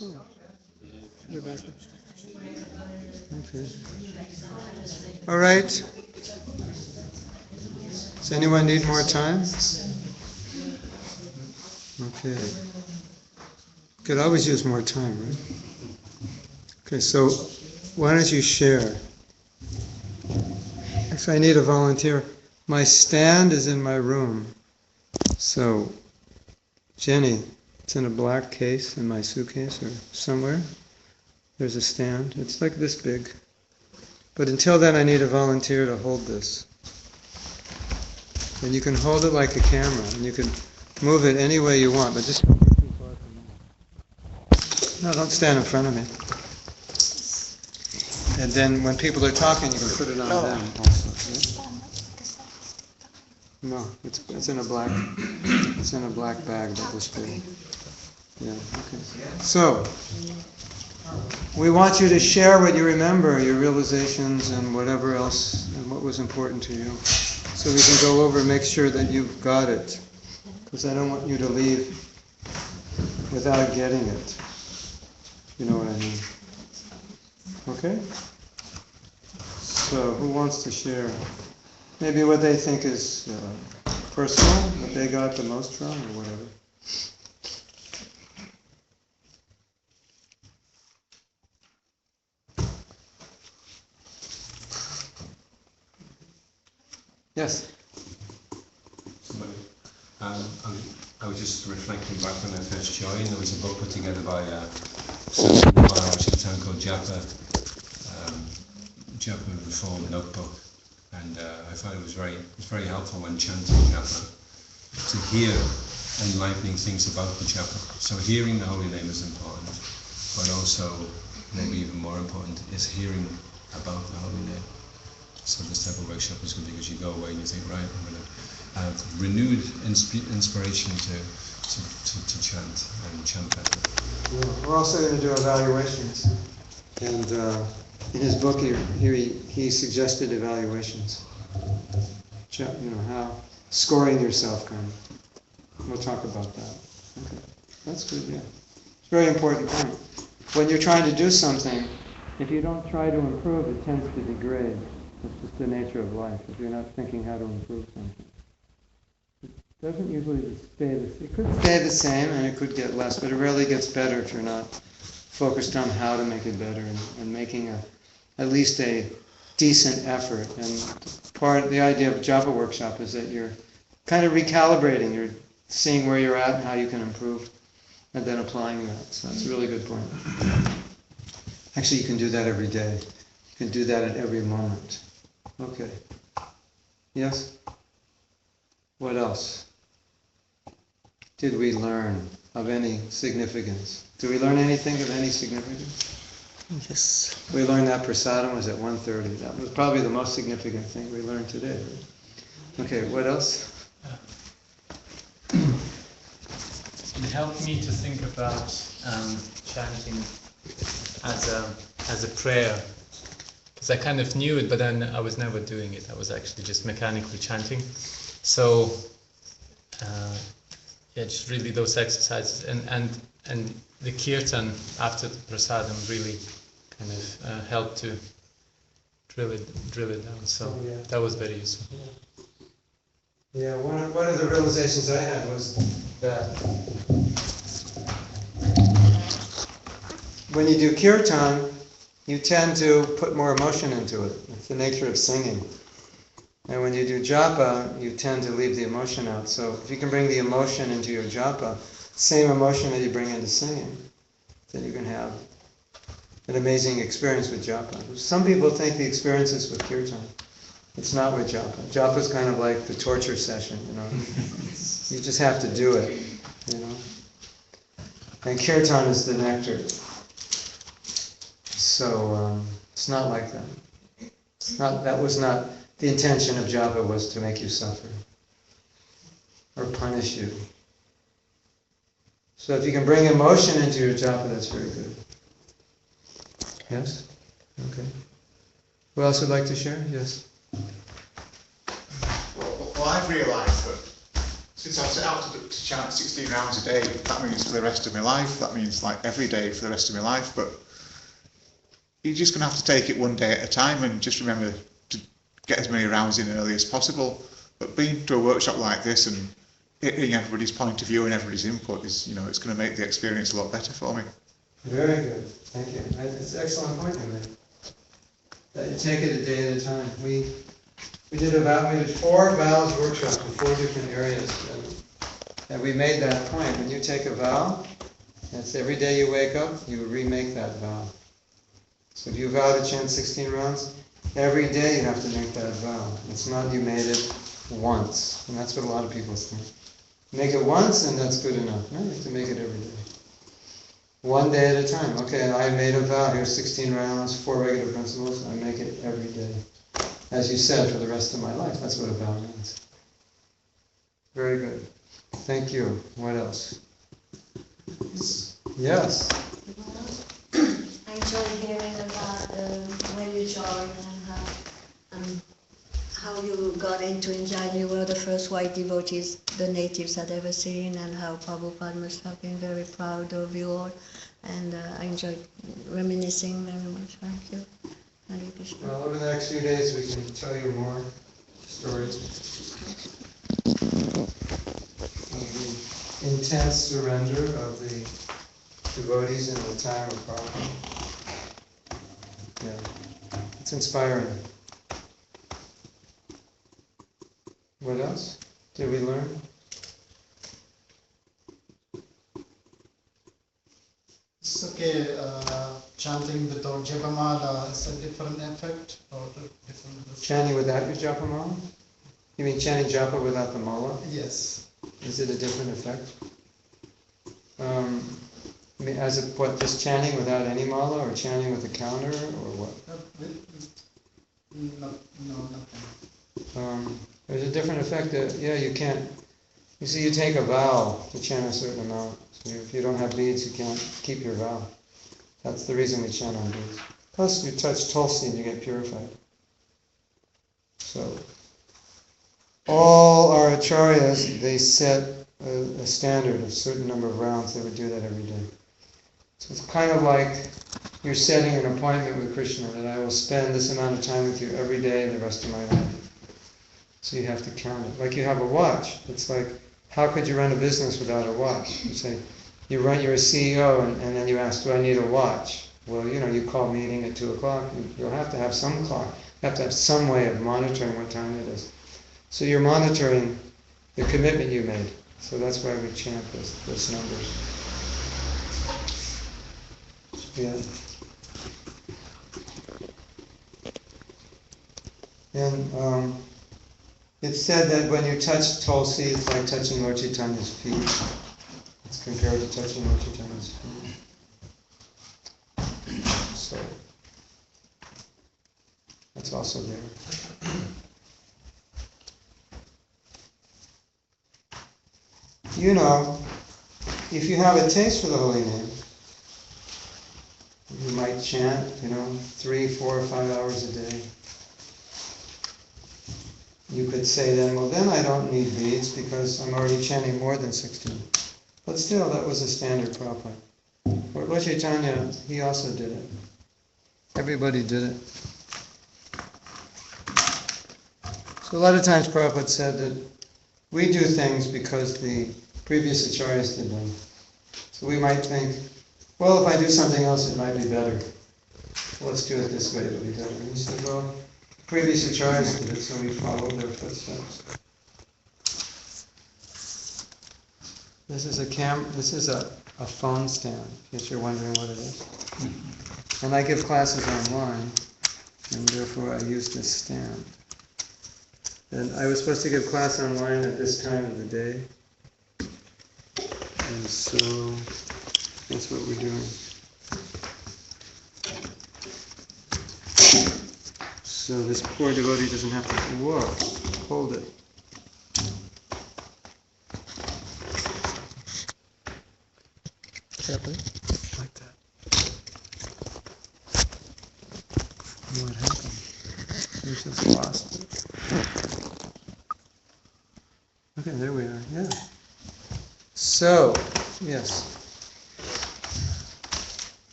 Oh, you're back. Okay. All right. Does anyone need more time? Okay. Could always use more time, right? Okay, so why don't you share? If I need a volunteer, my stand is in my room. So, Jenny, it's in a black case in my suitcase or somewhere. There's a stand. It's like this big. But until then, I need a volunteer to hold this. And you can hold it like a camera, and you can move it any way you want, but just don't get too far from me. No, don't stand in front of me. And then when people are talking, you can put it on them also. Yeah? No, it's in a black bag that this big. Yeah, okay. So we want you to share what you remember, your realizations and whatever else, and what was important to you. So we can go over and make sure that you've got it. Because I don't want you to leave without getting it. You know what I mean? Okay? So who wants to share? Maybe what they think is personal, what they got the most from, or whatever. Yes? I was just reflecting back when I first joined. There was a book put together by which is a town called Japa Reform Notebook, and I found it was very helpful when chanting Japa to hear enlightening things about the Japa. So hearing the holy name is important, but also maybe even more important is hearing about the holy name. So this type of workshop is good because you go away and you think, right, I'm going to have renewed inspiration to chant and chant better. Yeah, we're also going to do evaluations. And in his book, he suggested evaluations. You know, how scoring yourself kind of. We'll talk about that. Okay, that's good, yeah. It's a very important point. When you're trying to do something, if you don't try to improve, it tends to degrade. That's just the nature of life, if you're not thinking how to improve something. It doesn't usually stay the same. It could stay the same and it could get less, but it rarely gets better if you're not focused on how to make it better and making at least a decent effort. And part of the idea of a Japa workshop is that you're kind of recalibrating, you're seeing where you're at and how you can improve, and then applying that. So that's a really good point. Actually, you can do that every day. You can do that at every moment. Okay. Yes? What else did we learn of any significance? Did we learn anything of any significance? Yes. We learned that prasadam was at 1:30. That was probably the most significant thing we learned today. Right? Okay, what else? It helped me to think about chanting as a prayer. Because I kind of knew it, but then I was never doing it. I was actually just mechanically chanting. So, just really those exercises and the kirtan after the prasadam really kind of helped to drill it down. So that was very useful. Yeah, one of the realizations I had was that when you do kirtan, you tend to put more emotion into it. It's the nature of singing. And when you do japa, you tend to leave the emotion out. So if you can bring the emotion into your japa, same emotion that you bring into singing, then you can have an amazing experience with japa. Some people think the experience is with kirtan. It's not with japa. Japa is kind of like the torture session, you know. You just have to do it, you know. And kirtan is the nectar. So it's not like that. That was not the intention of japa, was to make you suffer or punish you. So if you can bring emotion into your japa, that's very good. Yes? Okay. Who else would like to share? Yes. Well, I've realized that Since I've set out to chant 16 rounds a day, that means for the rest of my life, that means like every day for the rest of my life, but you're just going to have to take it one day at a time and just remember to get as many rounds in early as possible. But being to a workshop like this and hearing everybody's point of view and everybody's input is, it's going to make the experience a lot better for me. Very good, thank you. It's an excellent point you made. That you take it a day at a time. We did 4 vows workshops in 4 different areas, and we made that point. When you take a vow, that's every day you wake up, you remake that vow. So if you vow to chant 16 rounds, every day you have to make that vow. It's not you made it once, and that's what a lot of people think. Make it once and that's good enough. No, you have to make it every day. One day at a time. Okay, I made a vow. Here's 16 rounds, 4 regular principles. I make it every day. As you said, for the rest of my life. That's what a vow means. Very good. Thank you. What else? Yes. I enjoy hearing about when you joined and how you got into India. You were the first white devotees the natives had ever seen, and how Prabhupada must have been very proud of you all. And I enjoyed reminiscing very much. Thank you. Hare Krishna. Well, over the next few days we can tell you more stories of the intense surrender of the devotees in the time of Prabhupada. Yeah, it's inspiring. What else did we learn? It's okay, chanting without Japamala has a different effect or different... Chanting without your japa? You mean chanting japa without the mala? Yes. Is it a different effect? I mean, just chanting without any mala, or chanting with a counter, or what? No, nothing. There's a different effect that, you can't, you see, you take a vow to chant a certain amount. So if you don't have beads, you can't keep your vow. That's the reason we chant on beads. Plus, you touch tulsi and you get purified. So, all our acharyas, they set a standard, a certain number of rounds. They would do that every day. So it's kind of like you're setting an appointment with Krishna, that I will spend this amount of time with you every day the rest of my life. So you have to count it. Like you have a watch. It's like, how could you run a business without a watch? You say, you're a CEO, and then you ask, do I need a watch? Well, you call meeting at 2 o'clock. You'll have to have some clock. You have to have some way of monitoring what time it is. So you're monitoring the commitment you made. So that's why we chant those numbers. Yeah. And it's said that when you touch tulsi, it's like touching Lord Chaitanya's feet. It's compared to touching Lord Chaitanya's feet. So that's also there. If you have a taste for the holy name, you might chant, 3, 4, 5 hours a day. You could say then, well, then I don't need beads because I'm already chanting more than 16. But still, that was a standard Prabhupada. Lord Chaitanya, he also did it. Everybody did it. So a lot of times Prabhupada said that we do things because the previous acharyas did them. So we might think, well, if I do something else, it might be better. Let's do it this way, it'll be better. And he said, well, previous acharyas did it, so we followed their footsteps. This is a phone stand, in case you're wondering what it is. And I give classes online, and therefore I use this stand. And I was supposed to give class online at this time of the day. And so that's what we're doing. So this poor devotee doesn't have to hold it. Like that. What happened? We just lost it. Okay, there we are, yeah. So, yes.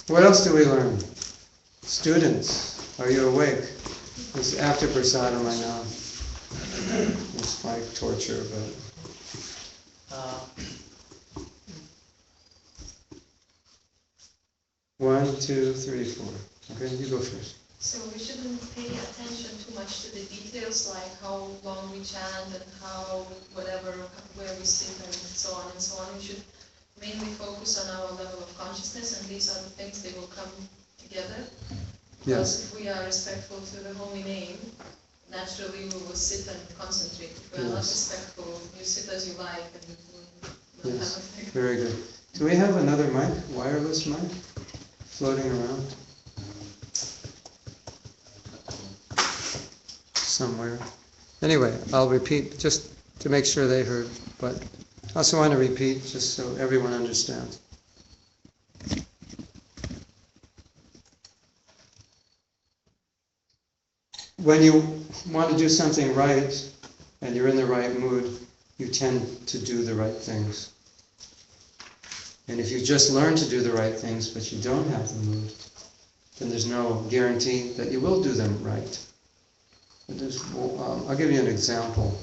What else do we learn? Students, are you awake? This is after prasadam, I know. It's like torture, but... Uh, 1, 2, 3, 4. Okay, you go first. So we shouldn't pay attention too much to the details, like how long we chant and how, whatever, where we sit and so on and so on. We should mainly focus on our level of consciousness, and these are the things they will come together. Because if we are respectful to the holy name, naturally we will sit and concentrate. If we are not respectful, you sit as you like and you will not have a thing. Very good. Do we have another mic, wireless mic, floating around? Somewhere. Anyway, I'll repeat just to make sure they heard, but I also want to repeat just so everyone understands. When you want to do something right and you're in the right mood, you tend to do the right things. And if you just learn to do the right things but you don't have the mood, then there's no guarantee that you will do them right. I'll give you an example.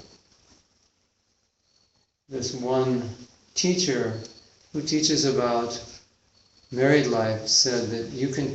This one teacher who teaches about married life said that you can